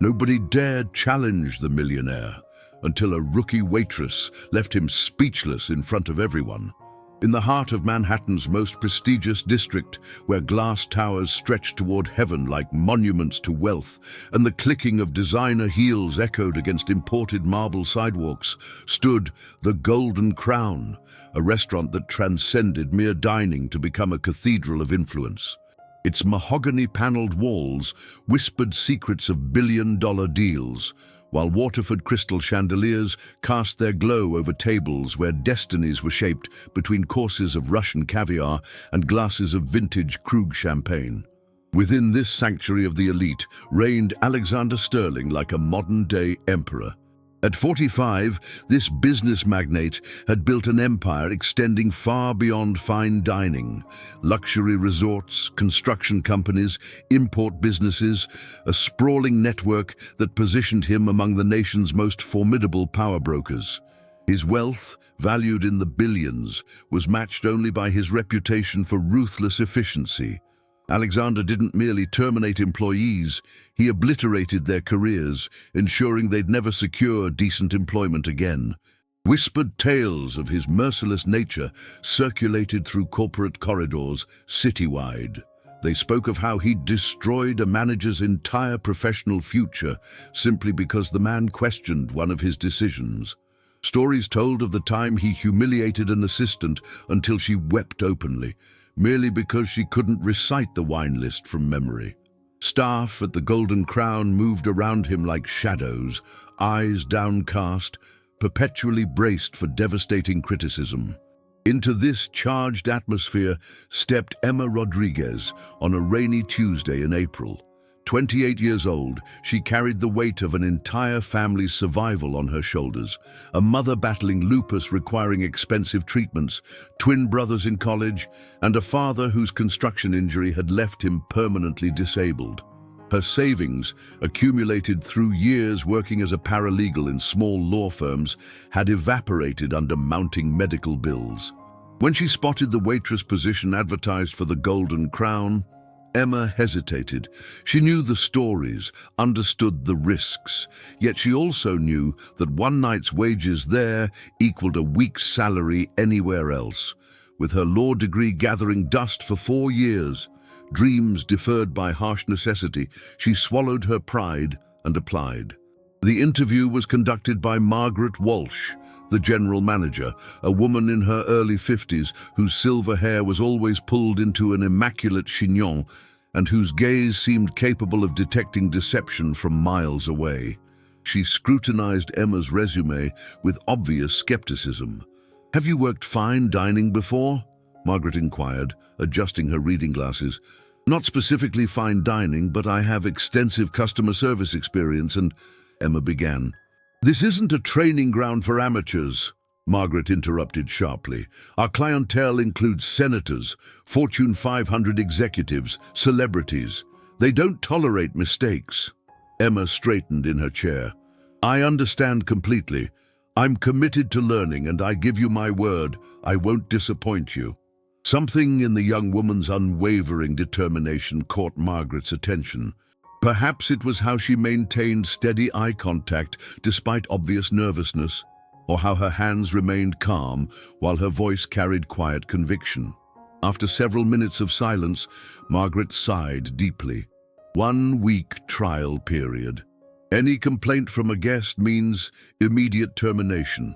Nobody dared challenge the millionaire until a rookie waitress left him speechless in front of everyone. In the heart of Manhattan's most prestigious district, where glass towers stretched toward heaven like monuments to wealth, and the clicking of designer heels echoed against imported marble sidewalks, stood the Golden Crown, a restaurant that transcended mere dining to become a cathedral of influence. Its mahogany-paneled walls whispered secrets of billion-dollar deals, while Waterford crystal chandeliers cast their glow over tables where destinies were shaped between courses of Russian caviar and glasses of vintage Krug champagne. Within this sanctuary of the elite reigned Alexander Sterling like a modern-day emperor. At 45, this business magnate had built an empire extending far beyond fine dining. Luxury resorts, construction companies, import businesses, a sprawling network that positioned him among the nation's most formidable power brokers. His wealth, valued in the billions, was matched only by his reputation for ruthless efficiency. Alexander didn't merely terminate employees, he obliterated their careers, ensuring they'd never secure decent employment again. Whispered tales of his merciless nature circulated through corporate corridors citywide. They spoke of how he'd destroyed a manager's entire professional future simply because the man questioned one of his decisions. Stories told of the time he humiliated an assistant until she wept openly, merely because she couldn't recite the wine list from memory. Staff at the Golden Crown moved around him like shadows, eyes downcast, perpetually braced for devastating criticism. Into this charged atmosphere stepped Emma Rodriguez on a rainy Tuesday in April. 28 years old, she carried the weight of an entire family's survival on her shoulders. A mother battling lupus requiring expensive treatments, twin brothers in college, and a father whose construction injury had left him permanently disabled. Her savings, accumulated through years working as a paralegal in small law firms, had evaporated under mounting medical bills. When she spotted the waitress position advertised for the Golden Crown, Emma hesitated. She knew the stories, understood the risks, yet she also knew that one night's wages there equaled a week's salary anywhere else. With her law degree gathering dust for 4 years, dreams deferred by harsh necessity, she swallowed her pride and applied. The interview was conducted by Margaret Walsh, the general manager, a woman in her early 50s whose silver hair was always pulled into an immaculate chignon and whose gaze seemed capable of detecting deception from miles away. She scrutinized Emma's resume with obvious skepticism. "Have you worked fine dining before?" Margaret inquired, adjusting her reading glasses. "Not specifically fine dining, but I have extensive customer service experience and—" Emma began. "This isn't a training ground for amateurs," Margaret interrupted sharply. "Our clientele includes senators, Fortune 500 executives, celebrities. They don't tolerate mistakes." Emma straightened in her chair. "I understand completely. I'm committed to learning, and I give you my word, I won't disappoint you." Something in the young woman's unwavering determination caught Margaret's attention. Perhaps it was how she maintained steady eye contact despite obvious nervousness, or how her hands remained calm while her voice carried quiet conviction. After several minutes of silence, Margaret sighed deeply. 1 week trial period. Any complaint from a guest means immediate termination.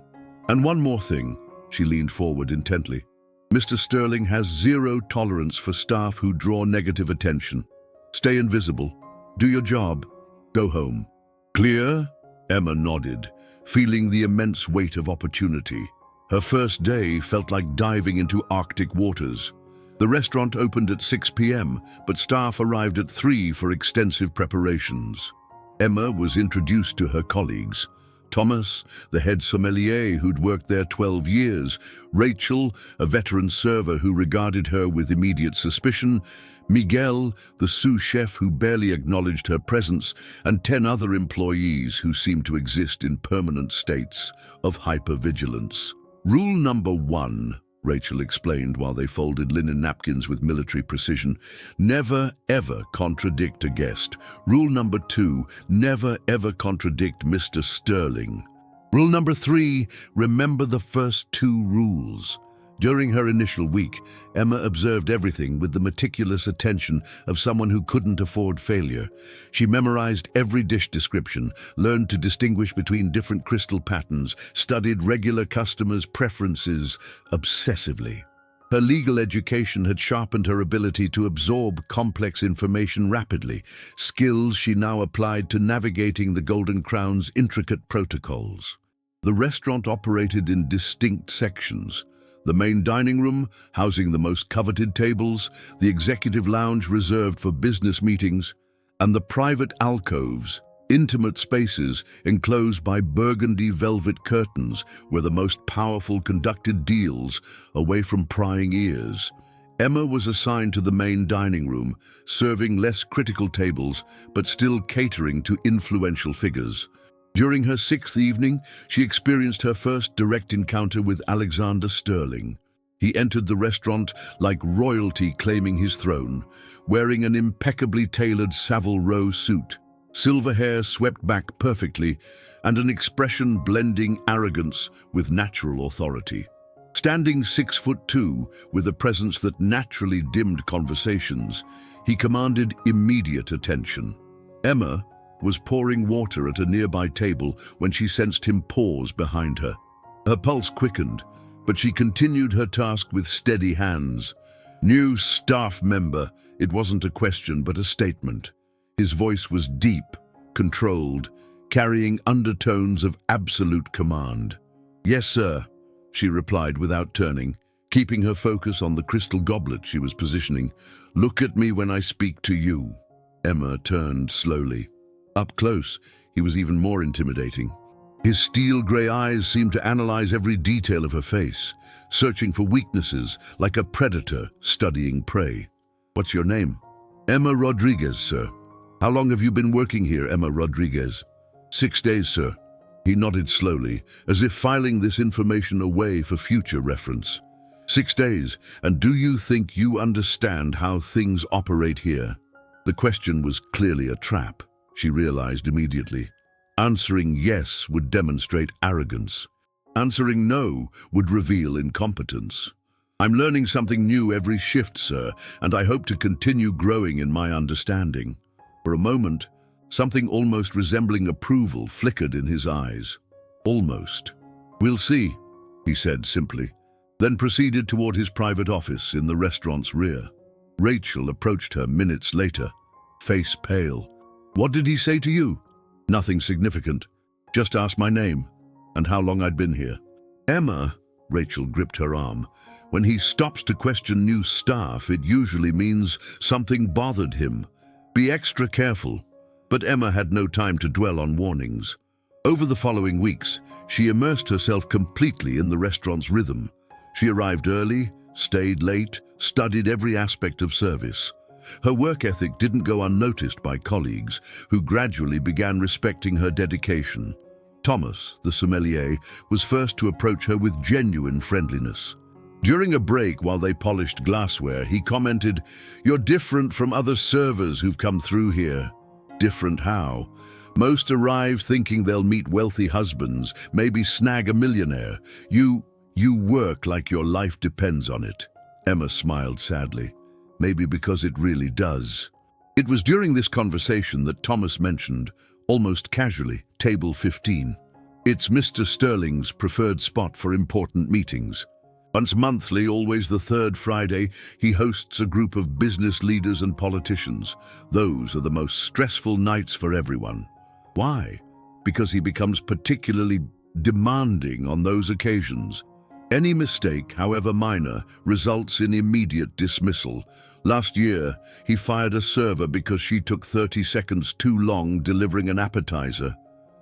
And one more thing, she leaned forward intently. Mr. Sterling has zero tolerance for staff who draw negative attention. Stay invisible. Do your job. Go home. Clear? Emma nodded, feeling the immense weight of opportunity. Her first day felt like diving into Arctic waters. The restaurant opened at 6 p.m., but staff arrived at 3 for extensive preparations. Emma was introduced to her colleagues. Thomas, the head sommelier who'd worked there 12 years, Rachel, a veteran server who regarded her with immediate suspicion, Miguel, the sous chef who barely acknowledged her presence, and 10 other employees who seemed to exist in permanent states of hypervigilance. Rule number 1, Rachel explained while they folded linen napkins with military precision. Never, ever contradict a guest. Rule number 2, never, ever contradict Mr. Sterling. Rule number 3, remember the first 2 rules. During her initial week, Emma observed everything with the meticulous attention of someone who couldn't afford failure. She memorized every dish description, learned to distinguish between different crystal patterns, studied regular customers' preferences obsessively. Her legal education had sharpened her ability to absorb complex information rapidly, skills she now applied to navigating the Golden Crown's intricate protocols. The restaurant operated in distinct sections. The main dining room, housing the most coveted tables, the executive lounge reserved for business meetings, and the private alcoves, intimate spaces enclosed by burgundy velvet curtains where the most powerful conducted deals away from prying ears. Emma was assigned to the main dining room, serving less critical tables but still catering to influential figures. During her 6th evening, she experienced her first direct encounter with Alexander Sterling. He entered the restaurant like royalty claiming his throne, wearing an impeccably tailored Savile Row suit, silver hair swept back perfectly, and an expression blending arrogance with natural authority. Standing 6'2", with a presence that naturally dimmed conversations, he commanded immediate attention. Emma was pouring water at a nearby table when she sensed him pause behind her. Her pulse quickened, but she continued her task with steady hands. New staff member, it wasn't a question but a statement. His voice was deep, controlled, carrying undertones of absolute command. Yes, sir, she replied without turning, keeping her focus on the crystal goblet she was positioning. Look at me when I speak to you. Emma turned slowly. Up close, he was even more intimidating. His steel-grey eyes seemed to analyze every detail of her face, searching for weaknesses like a predator studying prey. What's your name? Emma Rodriguez, sir. How long have you been working here, Emma Rodriguez? 6 days, sir. He nodded slowly, as if filing this information away for future reference. 6 days, and do you think you understand how things operate here? The question was clearly a trap, she realized immediately. Answering yes would demonstrate arrogance. Answering no would reveal incompetence. I'm learning something new every shift, sir, and I hope to continue growing in my understanding. For a moment, something almost resembling approval flickered in his eyes. Almost. We'll see, he said simply, then proceeded toward his private office in the restaurant's rear. Rachel approached her minutes later, face pale. What did he say to you? Nothing significant. Just asked my name and how long I'd been here. Emma, Rachel gripped her arm. When he stops to question new staff, it usually means something bothered him. Be extra careful. But Emma had no time to dwell on warnings. Over the following weeks, she immersed herself completely in the restaurant's rhythm. She arrived early, stayed late, studied every aspect of service. Her work ethic didn't go unnoticed by colleagues, who gradually began respecting her dedication. Thomas, the sommelier, was first to approach her with genuine friendliness. During a break while they polished glassware, he commented, "You're different from other servers who've come through here." Different how? Most arrive thinking they'll meet wealthy husbands, maybe snag a millionaire. You work like your life depends on it. Emma smiled sadly. Maybe because it really does. It was during this conversation that Thomas mentioned, almost casually, table 15. It's Mr. Sterling's preferred spot for important meetings. Once monthly, always the third Friday, he hosts a group of business leaders and politicians. Those are the most stressful nights for everyone. Why? Because he becomes particularly demanding on those occasions. Any mistake, however minor, results in immediate dismissal. Last year, he fired a server because she took 30 seconds too long delivering an appetizer.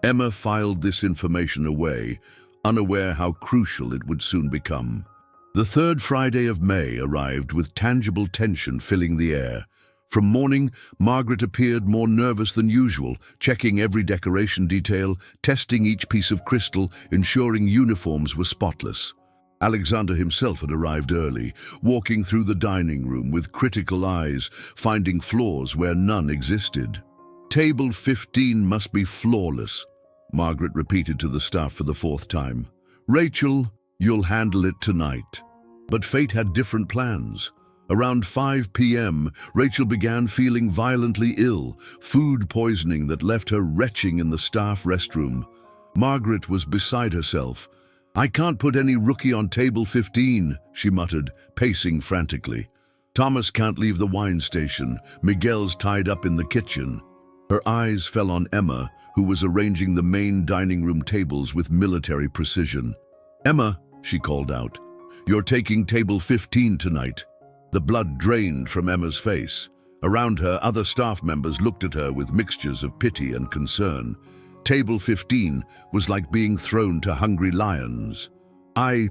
Emma filed this information away, unaware how crucial it would soon become. The third Friday of May arrived with tangible tension filling the air. From morning, Margaret appeared more nervous than usual, checking every decoration detail, testing each piece of crystal, ensuring uniforms were spotless. Alexander himself had arrived early, walking through the dining room with critical eyes, finding flaws where none existed. "Table 15 must be flawless," Margaret repeated to the staff for the fourth time. "Rachel, you'll handle it tonight." But fate had different plans. Around 5 p.m., Rachel began feeling violently ill, food poisoning that left her retching in the staff restroom. Margaret was beside herself. "I can't put any rookie on table 15, she muttered, pacing frantically. "Thomas can't leave the wine station. Miguel's tied up in the kitchen." Her eyes fell on Emma, who was arranging the main dining room tables with military precision. "Emma," she called out, "you're taking table 15 tonight." The blood drained from Emma's face. Around her, other staff members looked at her with mixtures of pity and concern. Table 15 was like being thrown to hungry lions. Are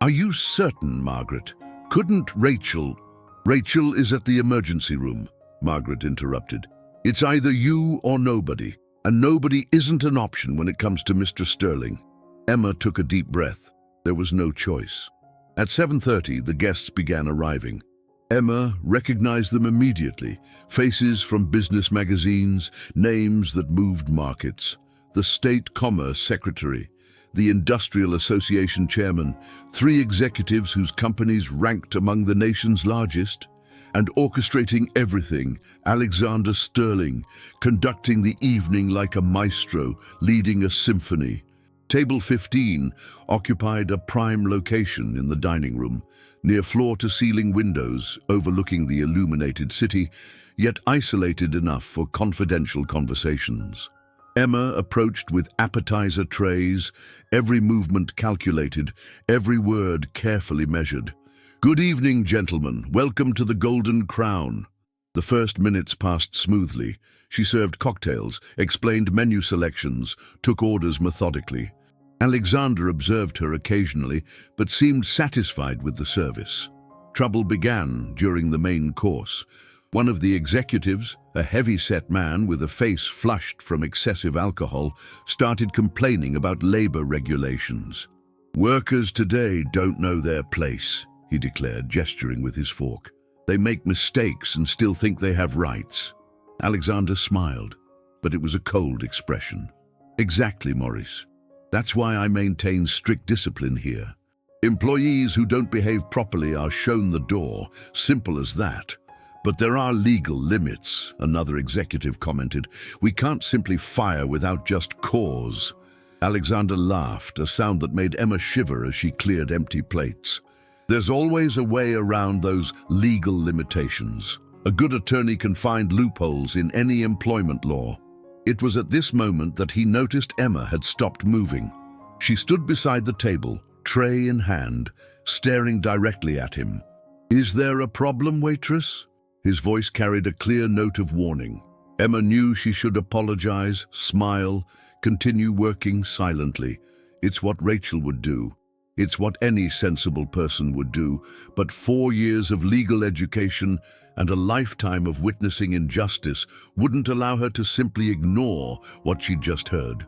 you certain, Margaret? Couldn't Rachel... "Rachel is at the emergency room," Margaret interrupted. "It's either you or nobody, and nobody isn't an option when it comes to Mr. Sterling." Emma took a deep breath. There was no choice. At 7:30, the guests began arriving. Emma recognized them immediately. Faces from business magazines, names that moved markets. The State Commerce Secretary, the Industrial Association Chairman, 3 executives whose companies ranked among the nation's largest, and orchestrating everything, Alexander Sterling, conducting the evening like a maestro, leading a symphony. Table 15 occupied a prime location in the dining room, near floor-to-ceiling windows overlooking the illuminated city, yet isolated enough for confidential conversations. Emma approached with appetizer trays, every movement calculated, every word carefully measured. "Good evening, gentlemen. Welcome to the Golden Crown." The first minutes passed smoothly. She served cocktails, explained menu selections, took orders methodically. Alexander observed her occasionally, but seemed satisfied with the service. Trouble began during the main course. One of the executives, a heavy-set man with a face flushed from excessive alcohol, started complaining about labor regulations. "Workers today don't know their place," he declared, gesturing with his fork. "They make mistakes and still think they have rights." Alexander smiled, but it was a cold expression. "Exactly, Maurice. That's why I maintain strict discipline here. Employees who don't behave properly are shown the door, simple as that. But there are legal limits," another executive commented. "We can't simply fire without just cause." Alexander laughed, a sound that made Emma shiver as she cleared empty plates. "There's always a way around those legal limitations. A good attorney can find loopholes in any employment law." It was at this moment that he noticed Emma had stopped moving. She stood beside the table, tray in hand, staring directly at him. "Is there a problem, waitress?" His voice carried a clear note of warning. Emma knew she should apologize, smile, continue working silently. It's what Rachel would do. It's what any sensible person would do, but 4 years of legal education and a lifetime of witnessing injustice wouldn't allow her to simply ignore what she'd just heard.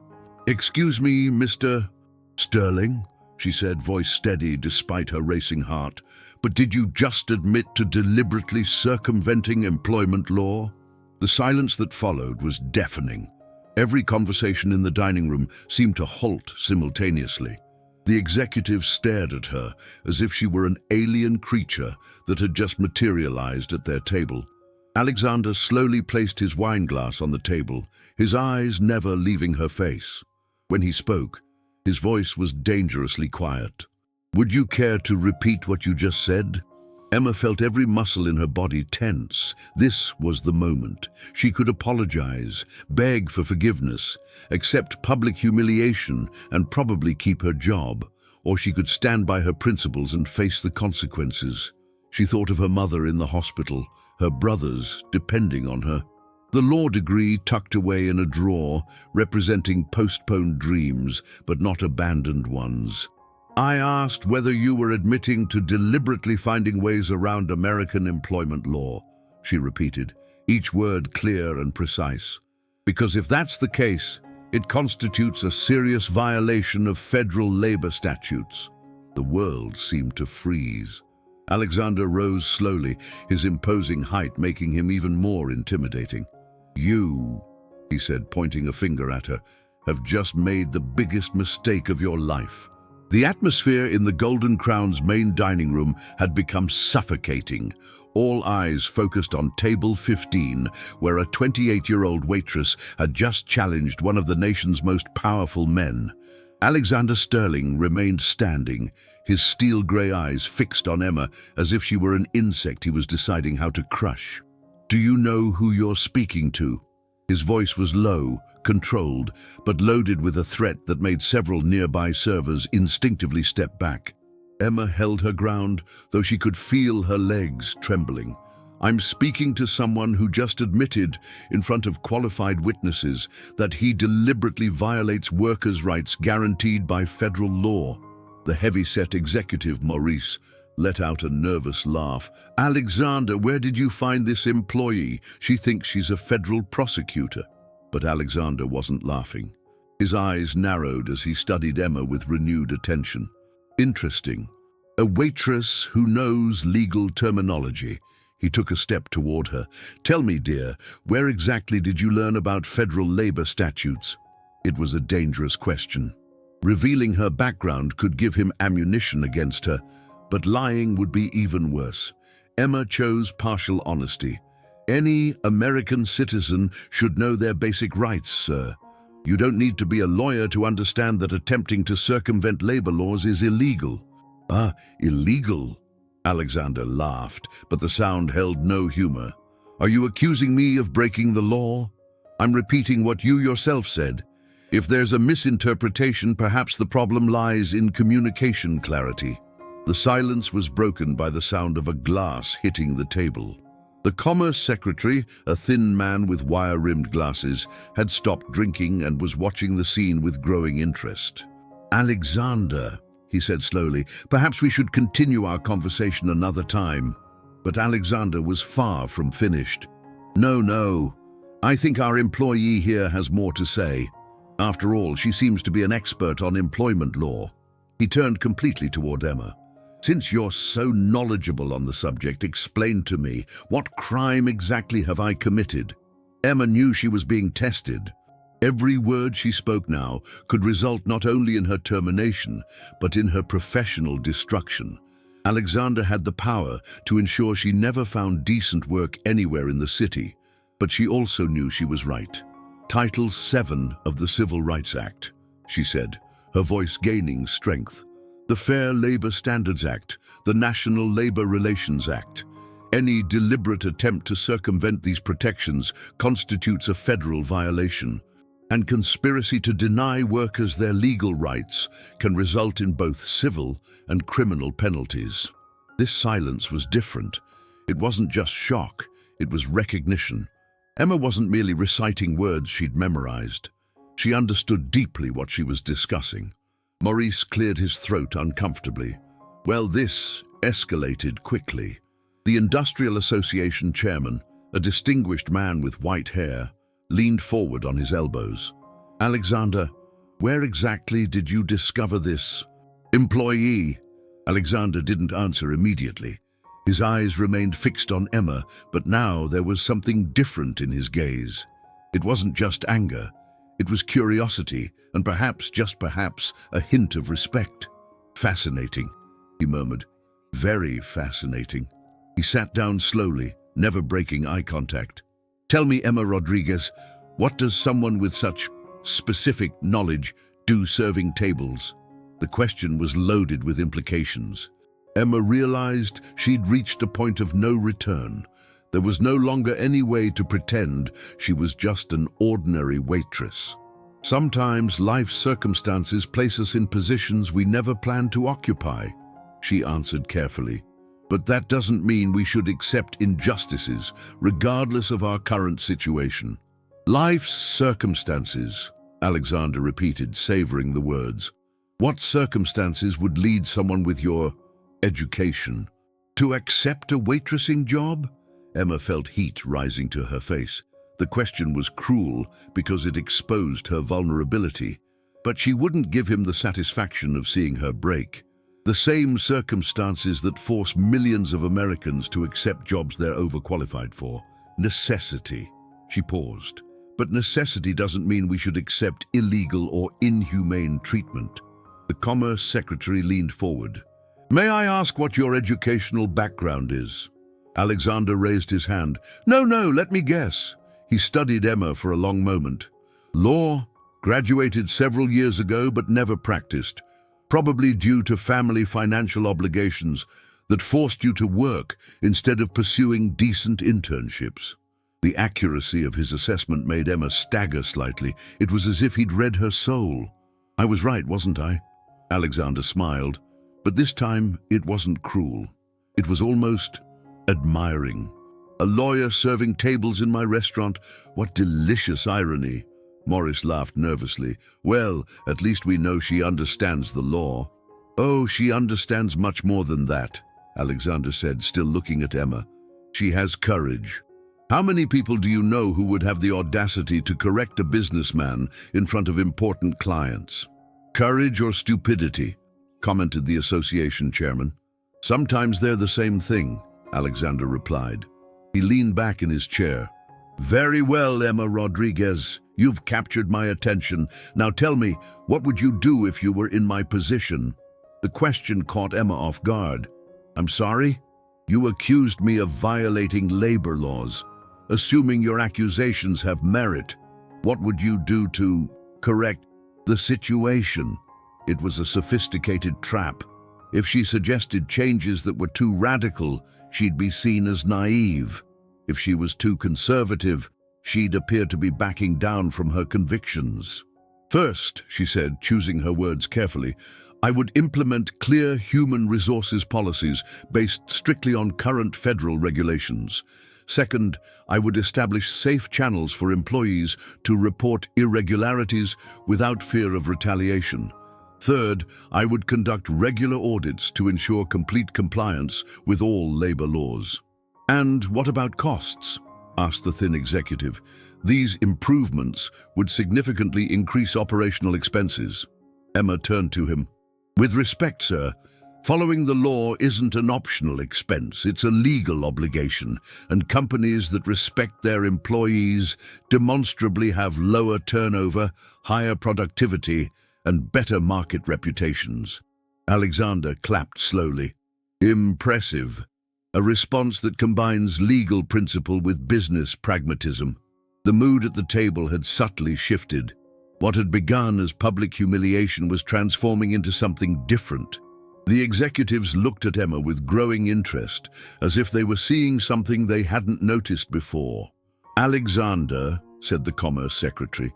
"Excuse me, Mr. Sterling," she said, voice steady despite her racing heart, "but did you just admit to deliberately circumventing employment law?" The silence that followed was deafening. Every conversation in the dining room seemed to halt simultaneously. The executive stared at her as if she were an alien creature that had just materialized at their table. Alexander slowly placed his wine glass on the table, his eyes never leaving her face. When he spoke, his voice was dangerously quiet. "Would you care to repeat what you just said?" Emma felt every muscle in her body tense. This was the moment. She could apologize, beg for forgiveness, accept public humiliation, and probably keep her job. Or she could stand by her principles and face the consequences. She thought of her mother in the hospital, her brothers depending on her. The law degree tucked away in a drawer, representing postponed dreams, but not abandoned ones. "I asked whether you were admitting to deliberately finding ways around American employment law," she repeated, each word clear and precise. "Because if that's the case, it constitutes a serious violation of federal labor statutes." The world seemed to freeze. Alexander rose slowly, his imposing height making him even more intimidating. "You," he said, pointing a finger at her, "have just made the biggest mistake of your life." The atmosphere in the Golden Crown's main dining room had become suffocating. All eyes focused on table 15, where a 28-year-old waitress had just challenged one of the nation's most powerful men. Alexander Sterling remained standing, his steel-grey eyes fixed on Emma as if she were an insect he was deciding how to crush. "Do you know who you're speaking to?" His voice was low, controlled, but loaded with a threat that made several nearby servers instinctively step back. Emma held her ground, though she could feel her legs trembling. "I'm speaking to someone who just admitted, in front of qualified witnesses, that he deliberately violates workers' rights guaranteed by federal law." The heavy-set executive, Maurice, let out a nervous laugh. "Alexander, where did you find this employee? She thinks she's a federal prosecutor." But Alexander wasn't laughing. His eyes narrowed as he studied Emma with renewed attention. "Interesting. A waitress who knows legal terminology." He took a step toward her. "Tell me, dear, where exactly did you learn about federal labor statutes?" It was a dangerous question. Revealing her background could give him ammunition against her, but lying would be even worse. Emma chose partial honesty. "Any American citizen should know their basic rights, sir. You don't need to be a lawyer to understand that attempting to circumvent labor laws is illegal." "Ah, illegal?" Alexander laughed, but the sound held no humor. "Are you accusing me of breaking the law?" "I'm repeating what you yourself said. If there's a misinterpretation, perhaps the problem lies in communication clarity." The silence was broken by the sound of a glass hitting the table. The Commerce Secretary, a thin man with wire-rimmed glasses, had stopped drinking and was watching the scene with growing interest. "Alexander," he said slowly, "perhaps we should continue our conversation another time." But Alexander was far from finished. No, I think our employee here has more to say. After all, she seems to be an expert on employment law." He turned completely toward Emma. "Since you're so knowledgeable on the subject, explain to me, what crime exactly have I committed?" Emma knew she was being tested. Every word she spoke now could result not only in her termination, but in her professional destruction. Alexander had the power to ensure she never found decent work anywhere in the city, but she also knew she was right. "Title 7 of the Civil Rights Act," she said, her voice gaining strength. "The Fair Labor Standards Act, the National Labor Relations Act. Any deliberate attempt to circumvent these protections constitutes a federal violation, and conspiracy to deny workers their legal rights can result in both civil and criminal penalties." This silence was different. It wasn't just shock, it was recognition. Emma wasn't merely reciting words she'd memorized. She understood deeply what she was discussing. Maurice cleared his throat uncomfortably. Well, this escalated quickly. The Industrial Association chairman, a distinguished man with white hair, leaned forward on his elbows. "Alexander, where exactly did you discover this employee?" Alexander didn't answer immediately. His eyes remained fixed on Emma, but now there was something different in his gaze. It wasn't just anger. It was curiosity, and perhaps, just perhaps, a hint of respect. "Fascinating," he murmured. "Very fascinating." He sat down slowly, never breaking eye contact. "Tell me, Emma Rodriguez, what does someone with such specific knowledge do serving tables?" The question was loaded with implications. Emma realized she'd reached a point of no return. There was no longer any way to pretend she was just an ordinary waitress. "Sometimes life's circumstances place us in positions we never planned to occupy," she answered carefully. "But that doesn't mean we should accept injustices, regardless of our current situation." "Life's circumstances," Alexander repeated, savoring the words. "What circumstances would lead someone with your education to accept a waitressing job?" Emma felt heat rising to her face. The question was cruel because it exposed her vulnerability, but she wouldn't give him the satisfaction of seeing her break. The same circumstances that force millions of Americans to accept jobs they're overqualified for. Necessity. She paused. But necessity doesn't mean we should accept illegal or inhumane treatment. The Commerce Secretary leaned forward. May I ask what your educational background is? Alexander raised his hand. No, let me guess. He studied Emma for a long moment. Law, graduated several years ago but never practiced, probably due to family financial obligations that forced you to work instead of pursuing decent internships. The accuracy of his assessment made Emma stagger slightly. It was as if he'd read her soul. I was right, wasn't I? Alexander smiled, but this time it wasn't cruel. It was almost admiring. A lawyer serving tables in my restaurant. What delicious irony. Morris laughed nervously. Well, at least we know she understands the law. Oh, she understands much more than that, Alexander said, still looking at Emma. She has courage. How many people do you know who would have the audacity to correct a businessman in front of important clients? Courage or stupidity, commented the association chairman. Sometimes they're the same thing, Alexander replied. He leaned back in his chair. Very well, Emma Rodriguez. You've captured my attention. Now tell me, what would you do if you were in my position? The question caught Emma off guard. I'm sorry? You accused me of violating labor laws. Assuming your accusations have merit, what would you do to correct the situation? It was a sophisticated trap. If she suggested changes that were too radical, she'd be seen as naive. If she was too conservative, she'd appear to be backing down from her convictions. First, she said, choosing her words carefully, I would implement clear human resources policies based strictly on current federal regulations. Second, I would establish safe channels for employees to report irregularities without fear of retaliation. Third, I would conduct regular audits to ensure complete compliance with all labor laws. And what about costs? Asked the thin executive. These improvements would significantly increase operational expenses. Emma turned to him. With respect, sir, following the law isn't an optional expense, it's a legal obligation, and companies that respect their employees demonstrably have lower turnover, higher productivity, and better market reputations. Alexander clapped slowly. Impressive. A response that combines legal principle with business pragmatism. The mood at the table had subtly shifted. What had begun as public humiliation was transforming into something different. The executives looked at Emma with growing interest, as if they were seeing something they hadn't noticed before. Alexander, said the Commerce Secretary,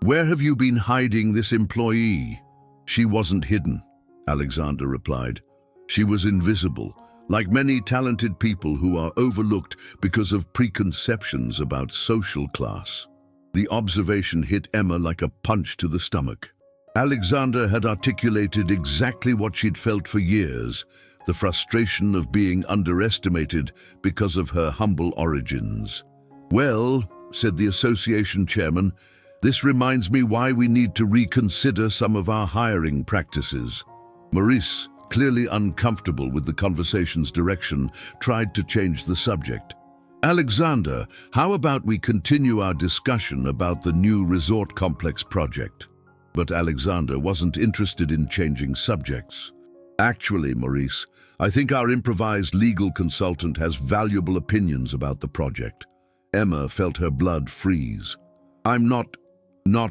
where have you been hiding this employee? She wasn't hidden, Alexander replied. She was invisible, like many talented people who are overlooked because of preconceptions about social class. The observation hit Emma like a punch to the stomach. Alexander had articulated exactly what she'd felt for years, the frustration of being underestimated because of her humble origins. Well, said the association chairman, this reminds me why we need to reconsider some of our hiring practices. Maurice, clearly uncomfortable with the conversation's direction, tried to change the subject. Alexander, how about we continue our discussion about the new resort complex project? But Alexander wasn't interested in changing subjects. Actually, Maurice, I think our improvised legal consultant has valuable opinions about the project. Emma felt her blood freeze. I'm not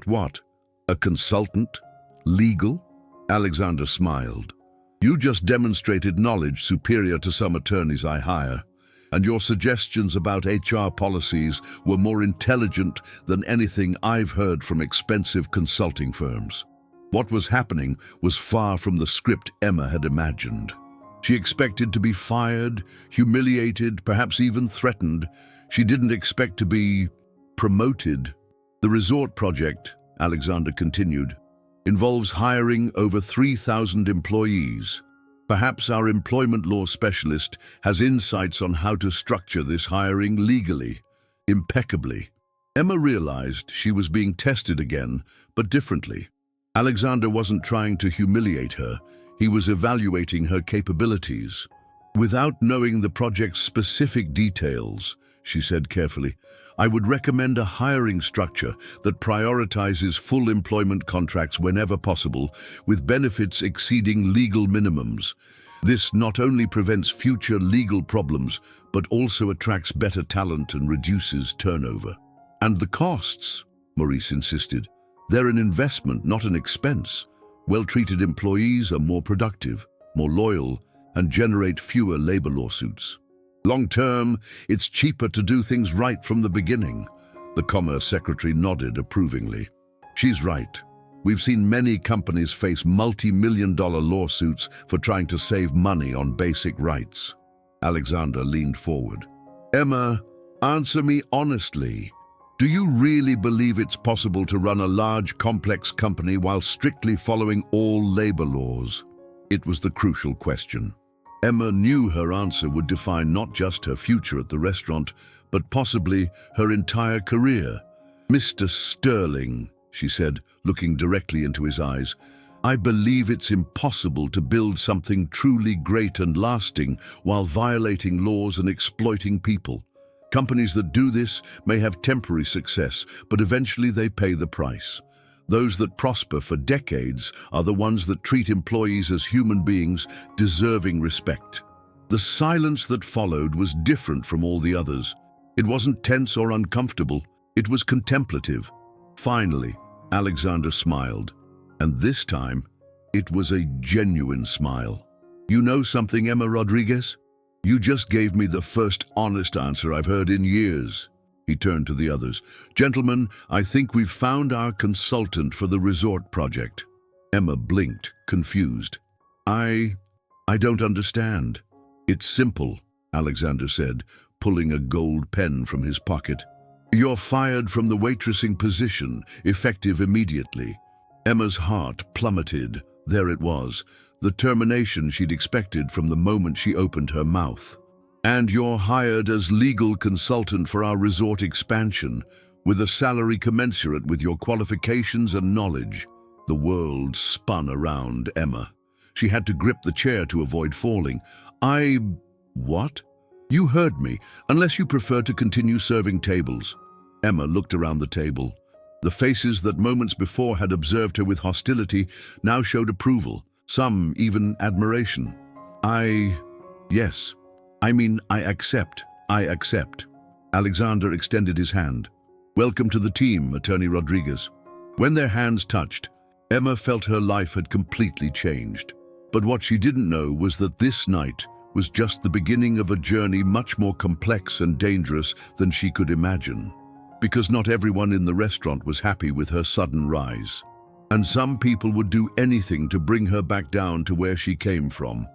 what? A consultant? Legal? Alexander smiled. You just demonstrated knowledge superior to some attorneys I hire, and your suggestions about HR policies were more intelligent than anything I've heard from expensive consulting firms. What was happening was far from the script Emma had imagined. She expected to be fired, humiliated, perhaps even threatened. She didn't expect to be promoted. The resort project, Alexander continued, involves hiring over 3,000 employees. Perhaps our employment law specialist has insights on how to structure this hiring legally, impeccably. Emma realized she was being tested again, but differently. Alexander wasn't trying to humiliate her. He was evaluating her capabilities. "Without knowing the project's specific details," she said carefully, "I would recommend a hiring structure that prioritizes full employment contracts whenever possible, with benefits exceeding legal minimums. This not only prevents future legal problems, but also attracts better talent and reduces turnover." "And the costs?" Maurice insisted. "They're an investment, not an expense. Well-treated employees are more productive, more loyal, and generate fewer labor lawsuits. Long-term, it's cheaper to do things right from the beginning." The Commerce Secretary nodded approvingly. "She's right. We've seen many companies face multi-million-dollar lawsuits for trying to save money on basic rights." Alexander leaned forward. "Emma, answer me honestly. Do you really believe it's possible to run a large, complex company while strictly following all labor laws?" It was the crucial question. Emma knew her answer would define not just her future at the restaurant, but possibly her entire career. "Mr. Sterling," she said, looking directly into his eyes, "I believe it's impossible to build something truly great and lasting while violating laws and exploiting people. Companies that do this may have temporary success, but eventually they pay the price. Those that prosper for decades are the ones that treat employees as human beings deserving respect." The silence that followed was different from all the others. It wasn't tense or uncomfortable. It was contemplative. Finally, Alexander smiled. And this time, it was a genuine smile. "You know something, Emma Rodriguez? You just gave me the first honest answer I've heard in years." He turned to the others. "Gentlemen, I think we've found our consultant for the resort project." Emma blinked, confused. I don't understand." "It's simple," Alexander said, pulling a gold pen from his pocket. "You're fired from the waitressing position, effective immediately." Emma's heart plummeted. There it was, the termination she'd expected from the moment she opened her mouth. "And you're hired as legal consultant for our resort expansion, with a salary commensurate with your qualifications and knowledge." The world spun around Emma. She had to grip the chair to avoid falling. What? You heard me, unless you prefer to continue serving tables." Emma looked around the table. The faces that moments before had observed her with hostility now showed approval, some even admiration. Yes. I accept. Alexander extended his hand. "Welcome to the team, Attorney Rodriguez." When their hands touched, Emma felt her life had completely changed. But what she didn't know was that this night was just the beginning of a journey much more complex and dangerous than she could imagine. Because not everyone in the restaurant was happy with her sudden rise. And some people would do anything to bring her back down to where she came from.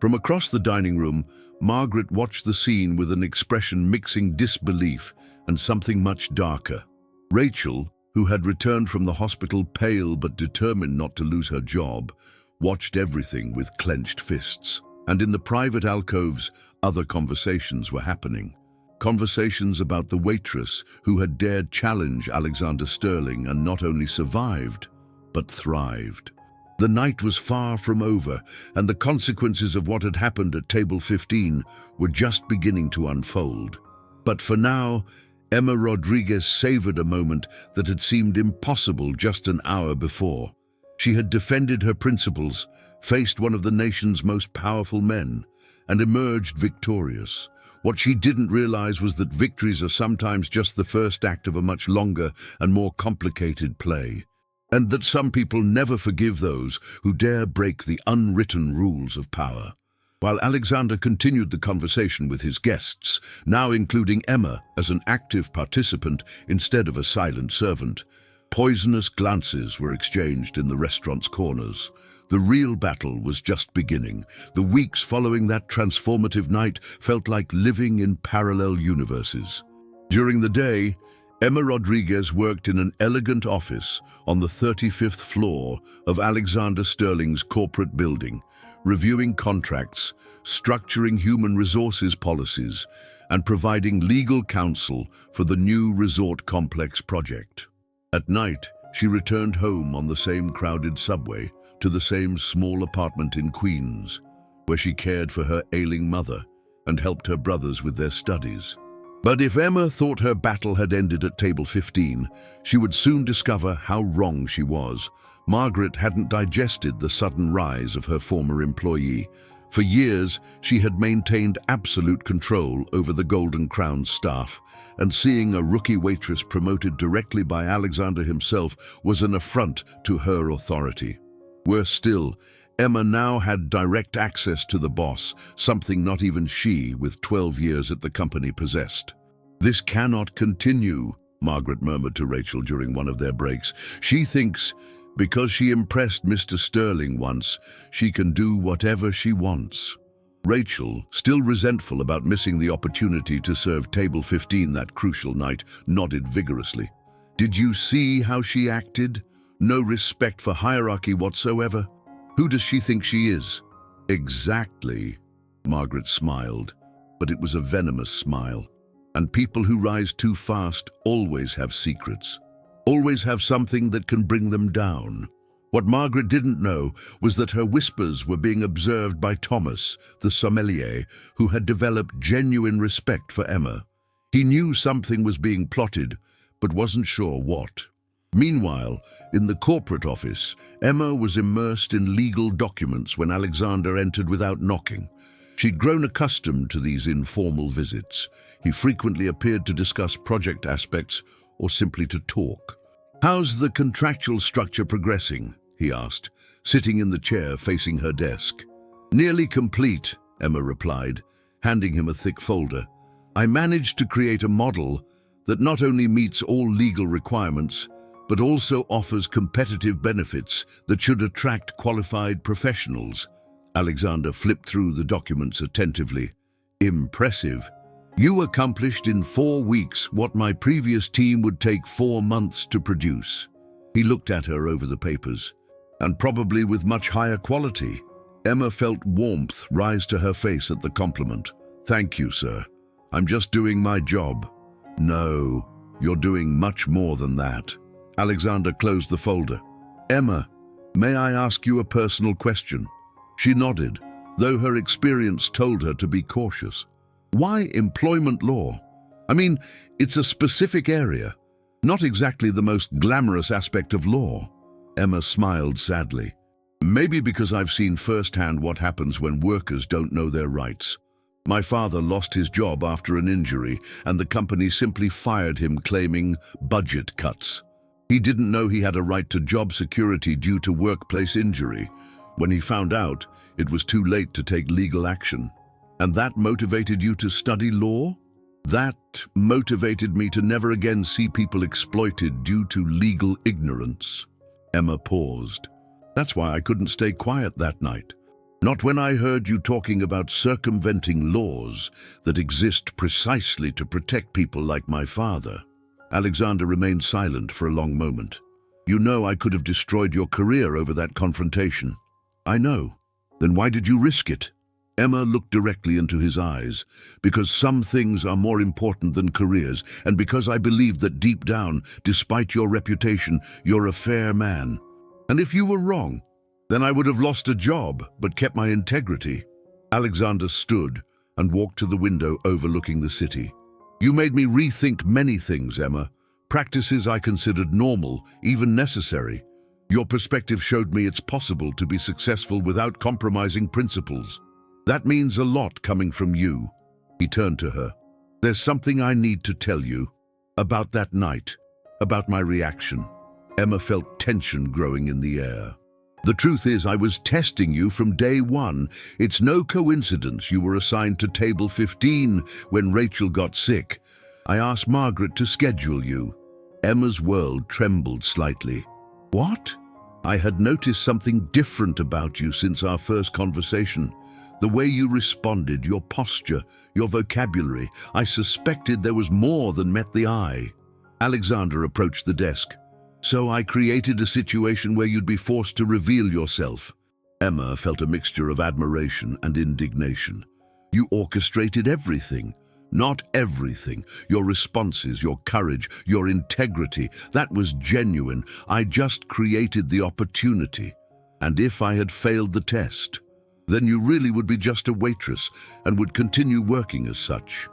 From across the dining room, Margaret watched the scene with an expression mixing disbelief and something much darker. Rachel, who had returned from the hospital pale but determined not to lose her job, watched everything with clenched fists. And in the private alcoves, other conversations were happening. Conversations about the waitress who had dared challenge Alexander Sterling and not only survived, but thrived. The night was far from over, and the consequences of what had happened at table 15 were just beginning to unfold. But for now, Emma Rodriguez savored a moment that had seemed impossible just an hour before. She had defended her principles, faced one of the nation's most powerful men, and emerged victorious. What she didn't realize was that victories are sometimes just the first act of a much longer and more complicated play, and that some people never forgive those who dare break the unwritten rules of power. While Alexander continued the conversation with his guests, now including Emma as an active participant instead of a silent servant, poisonous glances were exchanged in the restaurant's corners. The real battle was just beginning. The weeks following that transformative night felt like living in parallel universes. During the day, Emma Rodriguez worked in an elegant office on the 35th floor of Alexander Sterling's corporate building, reviewing contracts, structuring human resources policies, and providing legal counsel for the new resort complex project. At night, She returned home on the same crowded subway to the same small apartment in Queens, where she cared for her ailing mother and helped her brothers with their studies. But if Emma thought her battle had ended at table 15, she would soon discover how wrong she was. Margaret hadn't digested the sudden rise of her former employee. For years, she had maintained absolute control over the Golden Crown staff, and seeing a rookie waitress promoted directly by Alexander himself was an affront to her authority. Worse still, Emma now had direct access to the boss, something not even she, with 12 years at the company, possessed. "This cannot continue," Margaret murmured to Rachel during one of their breaks. "She thinks because she impressed Mr. Sterling once, she can do whatever she wants." Rachel, still resentful about missing the opportunity to serve table 15 that crucial night, nodded vigorously. "Did you see how she acted? No respect for hierarchy whatsoever. Who does she think she is?" "Exactly," Margaret smiled, but it was a venomous smile. "And people who rise too fast always have secrets. Always have something that can bring them down." What Margaret didn't know was that her whispers were being observed by Thomas, the sommelier, who had developed genuine respect for Emma. He knew something was being plotted, but wasn't sure what. Meanwhile, in the corporate office, Emma was immersed in legal documents when Alexander entered without knocking. She'd grown accustomed to these informal visits. He frequently appeared to discuss project aspects or simply to talk. "How's the contractual structure progressing?" he asked, sitting in the chair facing her desk. "Nearly complete," Emma replied, handing him a thick folder. "I managed to create a model that not only meets all legal requirements, but also offers competitive benefits that should attract qualified professionals." Alexander flipped through the documents attentively. "Impressive. You accomplished in 4 weeks what my previous team would take 4 months to produce." He looked at her over the papers. "And probably with much higher quality." Emma felt warmth rise to her face at the compliment. "Thank you, sir. I'm just doing my job." "No, you're doing much more than that." Alexander closed the folder. "Emma, may I ask you a personal question?" She nodded, though her experience told her to be cautious. "Why employment law? I mean, it's a specific area, not exactly the most glamorous aspect of law." Emma smiled sadly. "Maybe because I've seen firsthand what happens when workers don't know their rights. My father lost his job after an injury, and the company simply fired him, claiming budget cuts. He didn't know he had a right to job security due to workplace injury. When he found out, it was too late to take legal action." "And that motivated you to study law?" "That motivated me to never again see people exploited due to legal ignorance." Emma paused. "That's why I couldn't stay quiet that night. Not when I heard you talking about circumventing laws that exist precisely to protect people like my father." Alexander remained silent for a long moment. "You know I could have destroyed your career over that confrontation." "I know. Then why did you risk it?" Emma looked directly into his eyes. "Because some things are more important than careers, and because I believe that deep down, despite your reputation, you're a fair man. And if you were wrong, then I would have lost a job, but kept my integrity." Alexander stood and walked to the window overlooking the city. "You made me rethink many things, Emma. Practices I considered normal, even necessary. Your perspective showed me it's possible to be successful without compromising principles. That means a lot coming from you." He turned to her. "There's something I need to tell you. About that night. About my reaction." Emma felt tension growing in the air. "The truth is, I was testing you from day one. It's no coincidence you were assigned to table 15 when Rachel got sick. I asked Margaret to schedule you." Emma's world trembled slightly. "What?" "I had noticed something different about you since our first conversation. The way you responded, your posture, your vocabulary. I suspected there was more than met the eye." Alexander approached the desk. "So I created a situation where you'd be forced to reveal yourself." Emma felt a mixture of admiration and indignation. "You orchestrated everything. Not everything. Your responses, your courage, your integrity. That was genuine. I just created the opportunity. And if I had failed the test, then you really would be just a waitress and would continue working as such.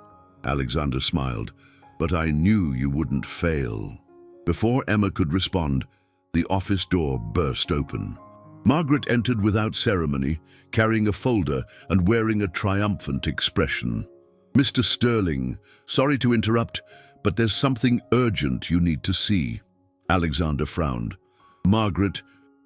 Alexander smiled. But I knew you wouldn't fail. Before Emma could respond, the office door burst open. Margaret entered without ceremony, carrying a folder and wearing a triumphant expression. "Mr. Sterling, sorry to interrupt, but there's something urgent you need to see." Alexander frowned. "Margaret,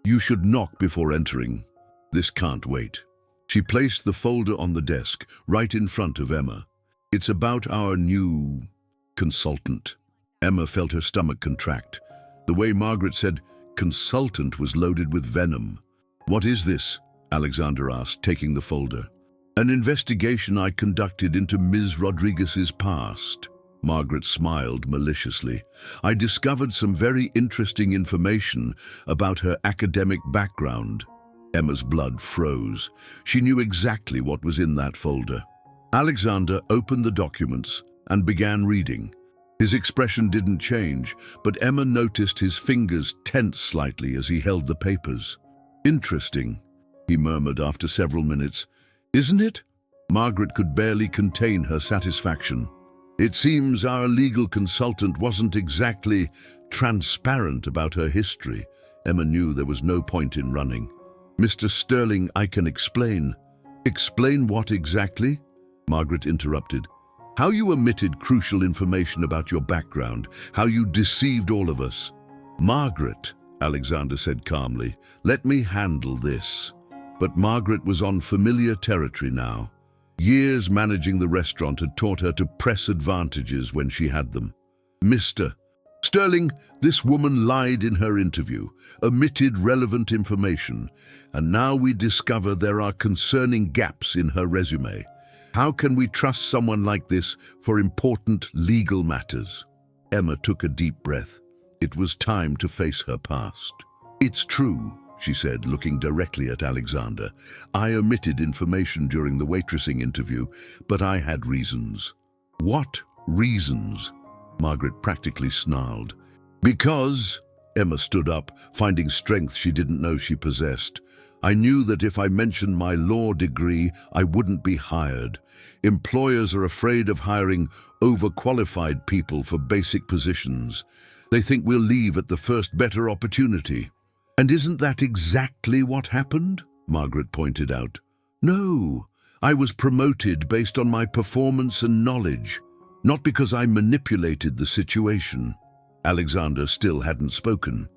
you should knock before entering. This can't wait." She placed the folder on the desk, right in front of Emma. "It's about our new consultant." Emma felt her stomach contract. The way Margaret said consultant was loaded with venom. "What is this?" Alexander asked, taking the folder. "An investigation I conducted into Ms. Rodriguez's past." Margaret smiled maliciously. "I discovered some very interesting information about her academic background." Emma's blood froze. She knew exactly what was in that folder. Alexander opened the documents and began reading. His expression didn't change, but Emma noticed his fingers tense slightly as he held the papers. "Interesting," he murmured after several minutes. "Isn't it?" Margaret could barely contain her satisfaction. "It seems our legal consultant wasn't exactly transparent about her history." Emma knew there was no point in running. "Mr. Sterling, I can explain." "Explain what exactly?" Margaret interrupted. "How you omitted crucial information about your background, how you deceived all of us." "Margaret," Alexander said calmly, "let me handle this." But Margaret was on familiar territory now. Years managing the restaurant had taught her to press advantages when she had them. "Mr. Sterling, this woman lied in her interview, omitted relevant information, and now we discover there are concerning gaps in her resume. How can we trust someone like this for important legal matters?" Emma took a deep breath. It was time to face her past. "It's true," she said, looking directly at Alexander. "I omitted information during the waitressing interview, but I had reasons." "What reasons?" Margaret practically snarled. "Because," Emma stood up, finding strength she didn't know she possessed, "I knew that if I mentioned my law degree, I wouldn't be hired. Employers are afraid of hiring overqualified people for basic positions. They think we'll leave at the first better opportunity." "And isn't that exactly what happened?" Margaret pointed out. "No, I was promoted based on my performance and knowledge, not because I manipulated the situation." Alexander still hadn't spoken.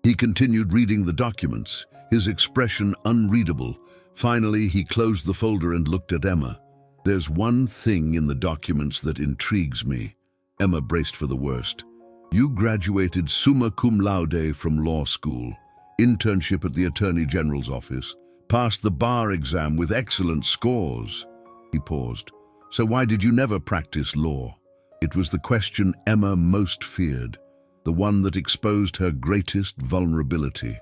He continued reading the documents, his expression unreadable. Finally, he closed the folder and looked at Emma. "There's one thing in the documents that intrigues me." Emma braced for the worst. "You graduated summa cum laude from law school, internship at the Attorney General's office, passed the bar exam with excellent scores." He paused. "So why did you never practice law?" It was the question Emma most feared, the one that exposed her greatest vulnerability.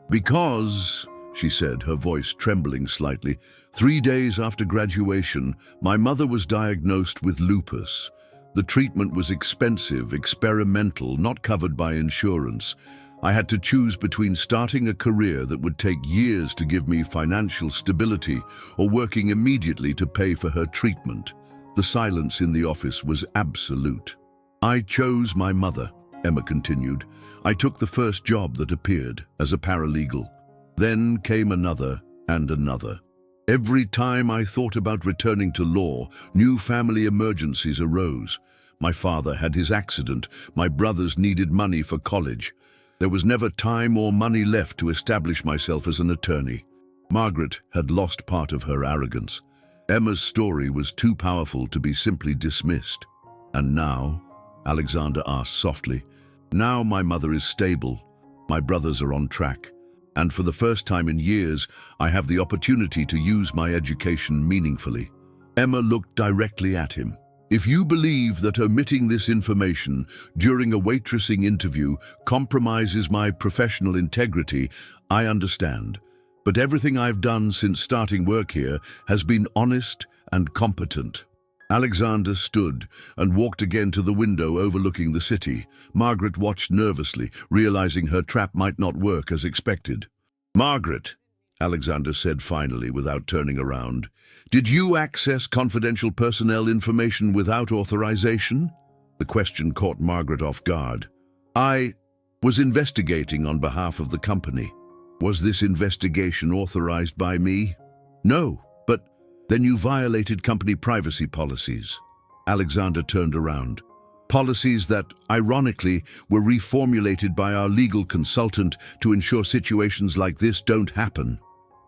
"Because," she said, her voice trembling slightly, 3 days after graduation, my mother was diagnosed with lupus. The treatment was expensive, experimental, not covered by insurance. I had to choose between starting a career that would take years to give me financial stability or working immediately to pay for her treatment." The silence in the office was absolute. "I chose my mother," Emma continued. "I took the first job that appeared, as a paralegal. Then came another and another. Every time I thought about returning to law, new family emergencies arose. My father had his accident. My brothers needed money for college. There was never time or money left to establish myself as an attorney." Margaret had lost part of her arrogance. Emma's story was too powerful to be simply dismissed. "And now?" Alexander asked softly. "Now my mother is stable. My brothers are on track. And for the first time in years, I have the opportunity to use my education meaningfully." Emma looked directly at him. "If you believe that omitting this information during a waitressing interview compromises my professional integrity, I understand. But everything I've done since starting work here has been honest and competent." Alexander stood and walked again to the window overlooking the city. Margaret watched nervously, realizing her trap might not work as expected. "Margaret," Alexander said finally without turning around, "did you access confidential personnel information without authorization?" The question caught Margaret off guard. "I was investigating on behalf of the company. Was this investigation authorized by me?" "No, but then you violated company privacy policies." Alexander turned around. "Policies that, ironically, were reformulated by our legal consultant to ensure situations like this don't happen."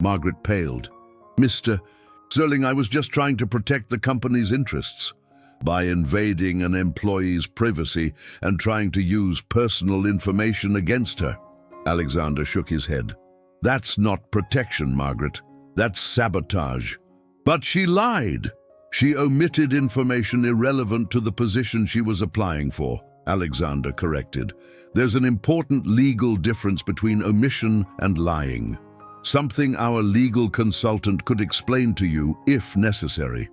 Margaret paled. "Mr. Sterling, I was just trying to protect the company's interests by invading an employee's privacy and trying to use personal information against her." Alexander shook his head. "That's not protection, Margaret. That's sabotage." "But she lied. She omitted information irrelevant to the position she was applying for," Alexander corrected. "There's an important legal difference between omission and lying. Something our legal consultant could explain to you if necessary."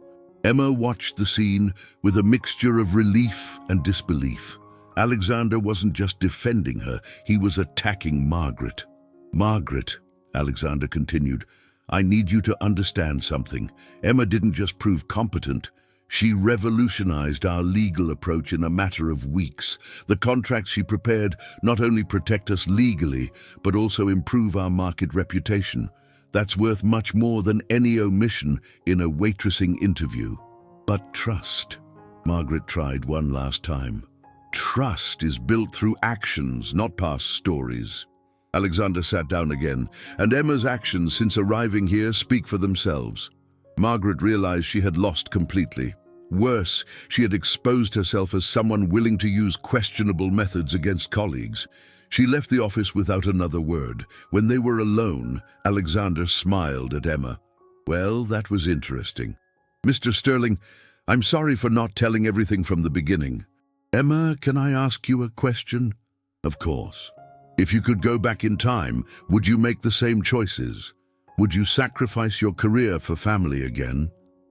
Emma watched the scene with a mixture of relief and disbelief. Alexander wasn't just defending her, he was attacking Margaret. "Margaret," Alexander continued, "I need you to understand something. Emma didn't just prove competent, she revolutionized our legal approach in a matter of weeks. The contracts she prepared not only protect us legally, but also improve our market reputation. That's worth much more than any omission in a waitressing interview." "But trust," Margaret tried one last time. "Trust is built through actions, not past stories." Alexander sat down again, and Emma's actions since arriving here speak for themselves. Margaret realized she had lost completely. Worse, she had exposed herself as someone willing to use questionable methods against colleagues. She left the office without another word. When they were alone, Alexander smiled at Emma. "Well, that was interesting. Mr. Sterling, I'm sorry for not telling everything from the beginning. Emma, can I ask you a question?" "Of course." "If you could go back in time, would you make the same choices? Would you sacrifice your career for family again?"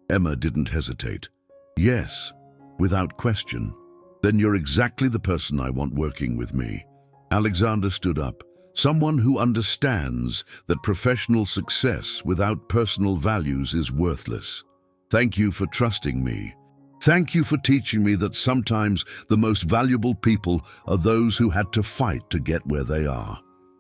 Emma didn't hesitate. "Yes, without question." "Then you're exactly the person I want working with me." Alexander stood up. "Someone who understands that professional success without personal values is worthless. Thank you for trusting me. Thank you for teaching me that sometimes the most valuable people are those who had to fight to get where they are."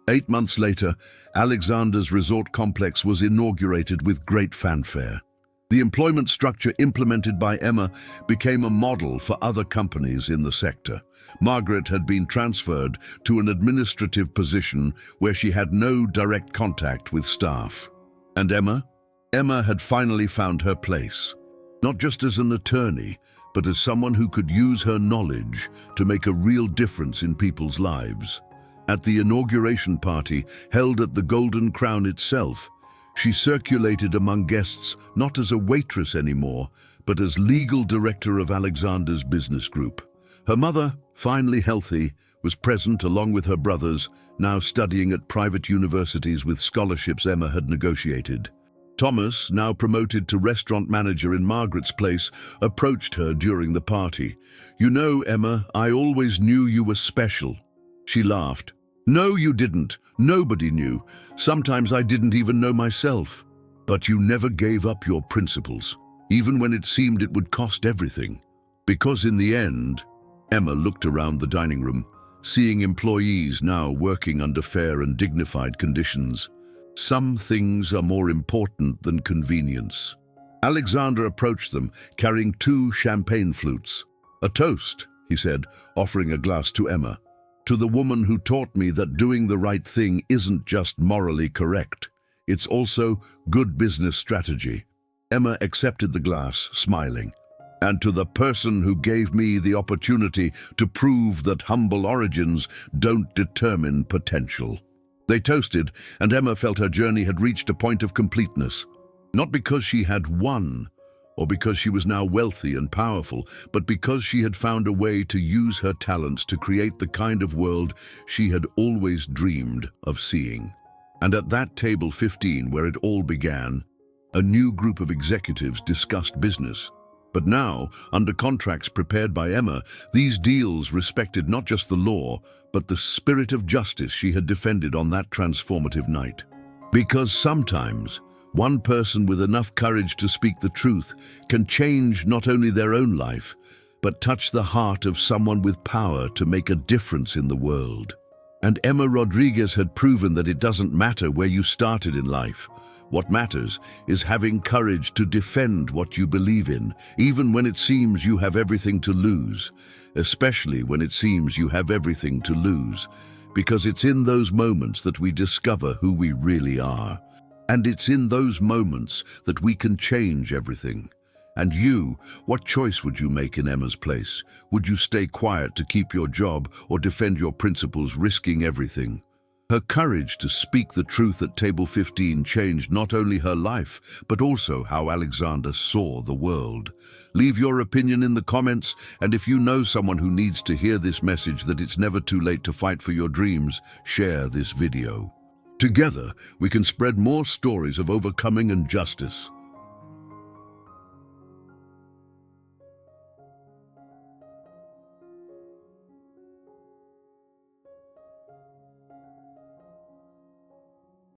8 months later, Alexander's resort complex was inaugurated with great fanfare. The employment structure implemented by Emma became a model for other companies in the sector. Margaret had been transferred to an administrative position where she had no direct contact with staff. And Emma? Emma had finally found her place, not just as an attorney, but as someone who could use her knowledge to make a real difference in people's lives. At the inauguration party, held at the Golden Crown itself, she circulated among guests not as a waitress anymore, but as legal director of Alexander's business group. Her mother, finally healthy, was present along with her brothers, now studying at private universities with scholarships Emma had negotiated. Thomas, now promoted to restaurant manager in Margaret's place, approached her during the party. "You know, Emma, I always knew you were special." She laughed. "No, you didn't. Nobody knew. Sometimes I didn't even know myself. But you never gave up your principles, even when it seemed it would cost everything. Because in the end," Emma looked around the dining room, seeing employees now working under fair and dignified conditions. "Some things are more important than convenience." Alexander approached them, carrying 2 champagne flutes. "A toast," he said, offering a glass to Emma. "To the woman who taught me that doing the right thing isn't just morally correct. It's also good business strategy." Emma accepted the glass, smiling. "And to the person who gave me the opportunity to prove that humble origins don't determine potential." They toasted, and Emma felt her journey had reached a point of completeness. Not because she had won, or because she was now wealthy and powerful, but because she had found a way to use her talents to create the kind of world she had always dreamed of seeing. And at that table 15, where it all began, a new group of executives discussed business. But now, under contracts prepared by Emma, these deals respected not just the law, but the spirit of justice she had defended on that transformative night. Because sometimes, one person with enough courage to speak the truth can change not only their own life, but touch the heart of someone with power to make a difference in the world. And Emma Rodriguez had proven that it doesn't matter where you started in life. What matters is having courage to defend what you believe in, even when it seems you have everything to lose, especially when it seems you have everything to lose, because it's in those moments that we discover who we really are. And it's in those moments that we can change everything. And you, what choice would you make in Emma's place? Would you stay quiet to keep your job or defend your principles, risking everything? Her courage to speak the truth at table 15 changed not only her life, but also how Alexander saw the world. Leave your opinion in the comments, and if you know someone who needs to hear this message that it's never too late to fight for your dreams, share this video. Together, we can spread more stories of overcoming and justice.